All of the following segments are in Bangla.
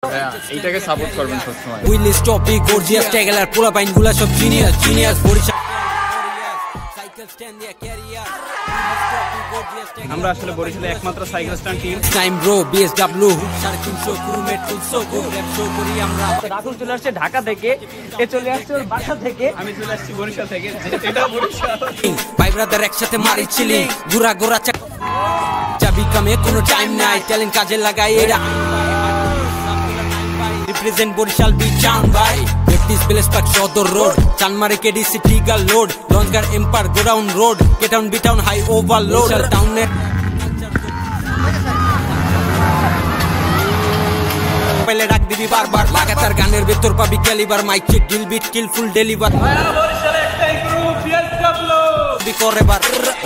এইটাকে সাপোর্ট করবেন সবসময়। উইল স্টপ বি গর্জিয়াস ট্যাগলার পোলা পাইনগুলা সব genius genius Barishal cycle stand দিয়া ক্যারিয়ার। আমরা আসলে বরিশালে একমাত্র cycle stand team. Time bro BSW 350 crewmate ফুলসো গুড র‍্যাপ শো করি আমরা। রাতুল চলে আসছে ঢাকা থেকে, এ চলে আসছে ওর বাসা থেকে, আমি চলে আসছি বরিশাল থেকে। এটা বরিশাল। ভাই ব্রাদার একসাথে মারিছিলি গুরা গুরা চাবি কামে কোনো টাইম নাই, ট্যালেন্ট কাজে লাগাই এরা রিপ্রেজেন্ট বরিশাল বি চান ভাই। Practice place park Sadar road, চানমারে কেডিসি টিগার লোড, লঞ্চগার empire godown road, K town B town high overload টাউনের পেলে রাখ দিবি বারবার লাগাতার গানের ভেতর পাবি calibre mic check deal beat kill full deliver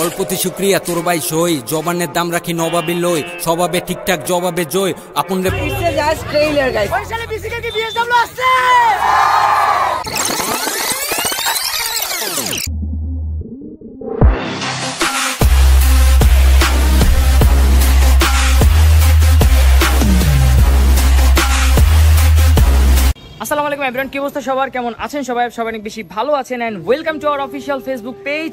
অল্পতি শুক্রিয়া তোর ভাই সই জবানের দাম রাখি নবাবি লই স্বভাবে ঠিকঠাক জবাবে জয় আপন রে আসসালামু আলাইকুম এভরিওয়ান, কি অবস্থা সবার, কেমন আছেন সবাই? সবাই অনেক বেশি ভালো আছেন and welcome to our official Facebook page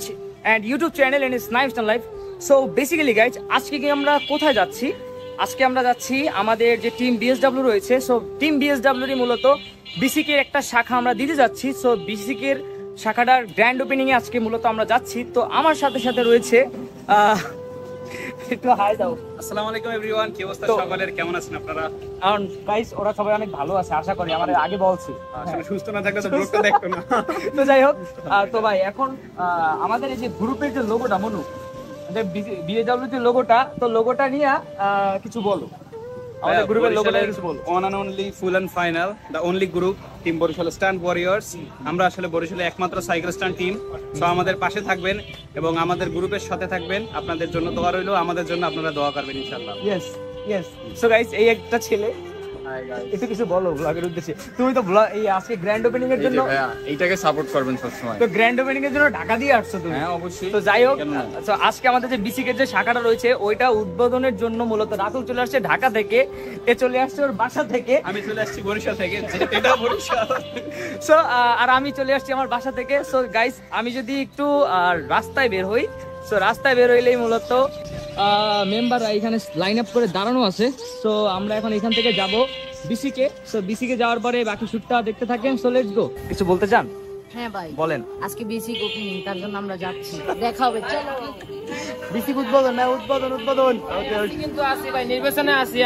and YouTube channel and স্নাইপস্টার লাইফ। সো বেসিক্যালি গাইজ, আজকে কি আমরা কোথায় যাচ্ছি? আজকে আমরা যাচ্ছি আমাদের যে টিম বিএসডব্লিউ রয়েছে। সো টিম বিএসডব্লিউরই মূলত বিসিকের একটা শাখা আমরা দিতে যাচ্ছি। সো বিসিকের শাখাটার গ্র্যান্ড ওপেনিং এ আজকে মূলত আমরা যাচ্ছি। তো আমার সাথে সাথে রয়েছে একটু হাই দাও। আসসালামু আলাইকুম এভরিওয়ান, কি অবস্থা সকলের, কেমন আছেন আপনারা? গাইস ওরা সবাই অনেক ভালো আছে আশা করি, আমাদের আগে বলছি। আসলে সুস্থ না থাকলে তো ব্লগটা দেখতো না। তো যাই হোক, তো ভাই এখন আমাদের এই যে গ্রুপের যে লোগোটা মনু, বিএডব্লিউ যে লোগোটা, তো লোগোটা নিয়ে কিছু বলো। আমাদের গ্রুপের লোগোটা কিছু বলো। One and only full and final the only group team Barishal stand warriors. আমরা আসলে বরিশালে একমাত্র সাইকেল স্ট্যান্ড টিম। সো আমাদের পাশে থাকবেন এবং আমাদের গ্রুপের সাথে থাকবেন। আপনাদের জন্য দোয়া রইলো, আমাদের জন্য আপনারা দোয়া করবেন ইনশাআল্লাহ। Yes yes. সো গাইস, এই একটা ছেলে, একটু কিছু বলো ব্লগের উদ্দেশ্যে। তুমি তো এই আজকে গ্র্যান্ড ওপেনিং এর জন্য এইটাকে সাপোর্ট করবেন সবসময়। তো গ্র্যান্ড ওপেনিং এর জন্য ঢাকা দিয়ে আসছো তুমি? হ্যাঁ অবশ্যই। তো যাই হোক, তো আজকে আমাদের যে বিসিকের যে শাখাটা রয়েছে ওইটা উদ্বোধনের জন্য মূলত রাতুল চলে আসছে ঢাকা থেকে, এ চলে আসছে ওর বাসা থেকে, আমি চলে আসছি বরিশাল থেকে। এটা বরিশাল। সো আর আমি চলে আসছি আমার বাসা থেকে। সো গাইস, আমি যদি একটু রাস্তায় বের হই, সো রাস্তায় বের হইলেই মূলত মেম্বাররা এখানে লাইন আপ করে দাঁড়ানো আছে। সো আমরা এখন এখান থেকে যাব বিসিকে। সো বিসিকে যাওয়ার পরে বাকি শুটটা দেখতে থাকেন। So let's go. কিছু বলতে চান? হ্যাঁ ভাই বলেন। আজকে বেসিক ওপেনিং, তার জন্য আমরা যাচ্ছি, দেখা হবে। চলো বেসিক উদ্বোধন না, উদ্বোধন উদ্বোধন। কিন্তু আসি ভাই, নির্বাচনে আসি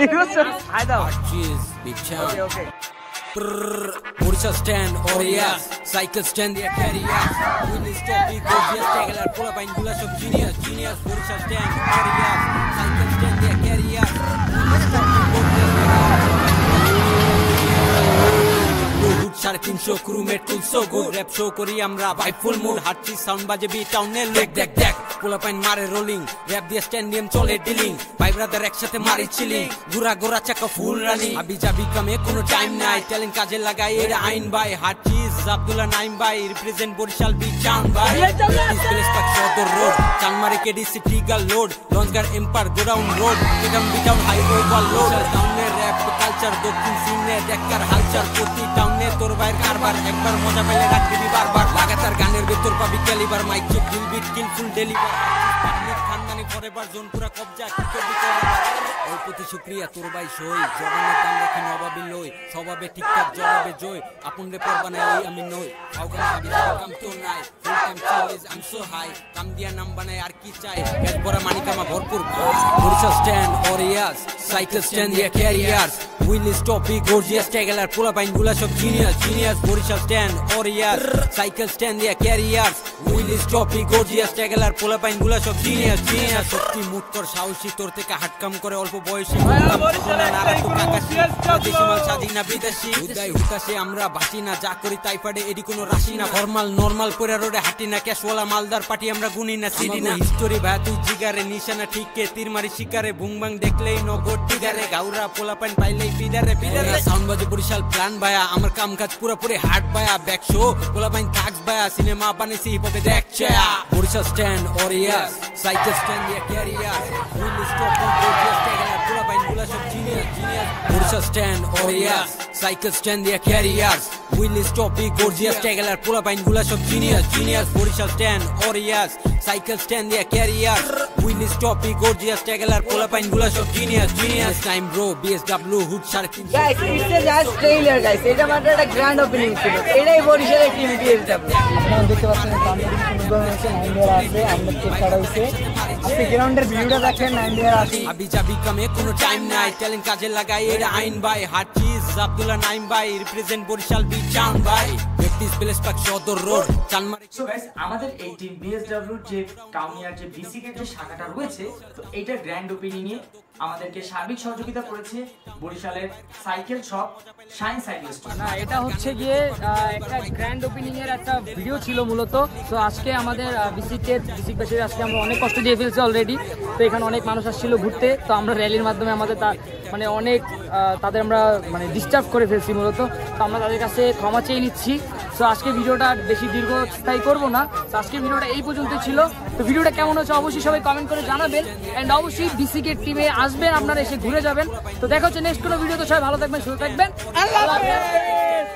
নির্বাচন হাই দাও। চিজ বিচ্ছা okay okay. Barishal stand aureus cycle stand দিয়া career will stop be gorgeous ট্যাগলার পোলা পাইনগুলা সব genius genius Barishal stand aureus cycle stand দিয়া career will stop be gorgeous 350 crewmate ফুলসো গুড র‍্যাপ শো করি আমরা বাই ফুল মুড হাঁটছি সাউন্ড বাজে বি টাউনে লেক দেখ দেখ পোলা পাইন মারে রোলিং র‍্যাপ দিয়ে স্ট্যান্ডিয়াম চলে ডিলিং ভাই ব্রাদার একসাথে মারিছিলি গুরা গোরা চাকা ফুল রানি আবি যাবি কামে কোনো টাইম নাই ট্যালেন্ট কাজে লাগাই এরা আইন ভাই হাঁটছিস আব্দুল্লাহ নাইম ভাই রিপ্রেজেন্ট বরিশাল বি চান ভাই প্লেস পার্ক সদর রোড চানমারে কেডিসি টিগার লোড লঞ্চগার empire godown road K town B town high overload টাউনের র‍্যাপ কালচার দক্ষিণ সিনে দেখার হালচাল প্রতি টাউনে তোর ভাইয়ের কারবার একবার মজা পেলে রাখ দিবি বারবার লাগাতার গানের ভেতর পাবি calibre mic check deal beat kill full deliver খানদানি ফরএভার জোন পুরা কবজা কি করবি অল্পতি শুক্রিয়া তোর ভাই সই জবানের দাম রাখি নবাবি লই স্বভাবে ঠিকঠাক জবাবে জয় আপন রে পরবানে ওই আমি নই কাউকে ভাবি কাম তো নাই ফুল টাইম চিজ আই এম সো হাই কাম দিয়া নাম বানাই আর কি চাই গ্যাস ভরা মানি কামা ভরপুর Barishal stand aureus cycle stand দিয়া careers will stop be gorgeous ট্যাগলার পোলা পাইনগুলা সব genius genius Barishal stand aureus cycle stand দিয়া careers will stop be gorgeous ট্যাগলার পোলা পাইনগুলা সব জিনিয়াস জিনিয়াস সত্যি মুট কর সাহসী তোর থেকে হাটকাম করে অল্প বয়সী স্বাধীনা বিদেশি উদয় হুতাশে আমরা বাসি না যা করি তাই পারে এডি কোনো রাশি না ফরমাল নরমাল পরে রোডে হাঁটি না ক্যাশওয়ালা মালদার পার্টি আমরা গুনি না সিডি না হিস্টোরি ভাই তুই জিগারে নিশানা ঠিক কে তীর মারি শিকারে বুংবাং দেখলেই নগদ টিগারে গাউরা পোলা পাইন পাইলেই পিডারে পিডারে সাউন্ড বাজে বরিশাল প্ল্যান ভাইয়া আমার কাম কাজ পুরোপুরি হার্ট ভাইয়া ব্যাক শো পোলা পাইন থাকস ভাইয়া সিনেমা বানাইছি হিপ হপে দেখছে Barishal stand aureus cycle stand দিয়া career will stop be gorgeous ট্যাগলার পোলা পাইনগুলা সব genius Barishal stand aureus cycle stand দিয়ে ক্যারিয়ার্স উইলিস টপি গর্জিয়াস ট্যাগলার পোলাপাইন গুলা সব genius Barishal stand aureus cycle stand দিয়ে ক্যারিয়ার্স উইলিস টপি গর্জিয়াস ট্যাগলার পোলাপাইন গুলা সব genius time bro BSW hood 350 guys it's a just trailer guys এটা মাত্র একটা গ্র্যান্ড ওপেনিং ছিল এটাই বরিশালের টিম বিএসডব্লিউ আপনারা দেখতে পাচ্ছেন সামনে কিন্তু উদ্বোধন হয়েছে 9 ইয়ার আছে আমরা চেক করা হয়েছে আপনি গ্রাউন্ডের ভিউটা দেখেন 9 ইয়ার আছে আবি যাবি কামে কোনো টাইম নাই ট্যালেন্ট কাজে লাগাই এটা আইন ভাই হাট চিজ আব্দুল্লাহ নাইম ভাই রিপ্রেজেন্ট বরিশাল বি চাউন ভাই ব্যক্তিস প্লেস পাক সদর রোড চানমারি সো গাইস আমাদের এই টিম বিএসডব্লিউ যে টাউনিয়ার যে বিসিকের যে শাখাটা রয়েছে তো এইটার গ্র্যান্ড ওপেনিং এ আমাদেরকে সার্বিক সহযোগিতা করেছে বরিশালের cycle shop shine cycle store. না এটা হচ্ছে গিয়ে একটা গ্র্যান্ড ওপেনিং এর একটা ভিডিও ছিল মূলত। তো আজকে আমাদের বিসিকবাসীর আজকে আমরা অনেক কষ্ট দিয়ে ফেলছি অলরেডি। তো এখানে অনেক মানুষ আসছিল ঘুরতে, তো আমরা র্যালির মাধ্যমে আমাদের মানে অনেক তাদের আমরা মানে ডিস্টার্ব করে ফেলছি মূলত। তো আমরা তাদের কাছে ক্ষমা চেয়ে নিচ্ছি। তো আজকে ভিডিওটা বেশি দীর্ঘস্থায়ী করবো না। তো আজকে ভিডিওটা এই পর্যন্ত ছিল। তো ভিডিওটা কেমন হচ্ছে অবশ্যই সবাই কমেন্ট করে জানাবেন এন্ড অবশ্যই বিসিকের টিমে আসবেন, আপনারা এসে ঘুরে যাবেন। তো দেখা হচ্ছে নেক্সট কোনো ভিডিও। তো সবাই ভালো থাকবেন, সুস্থ থাকবেন, আল্লাহ হাফেজ।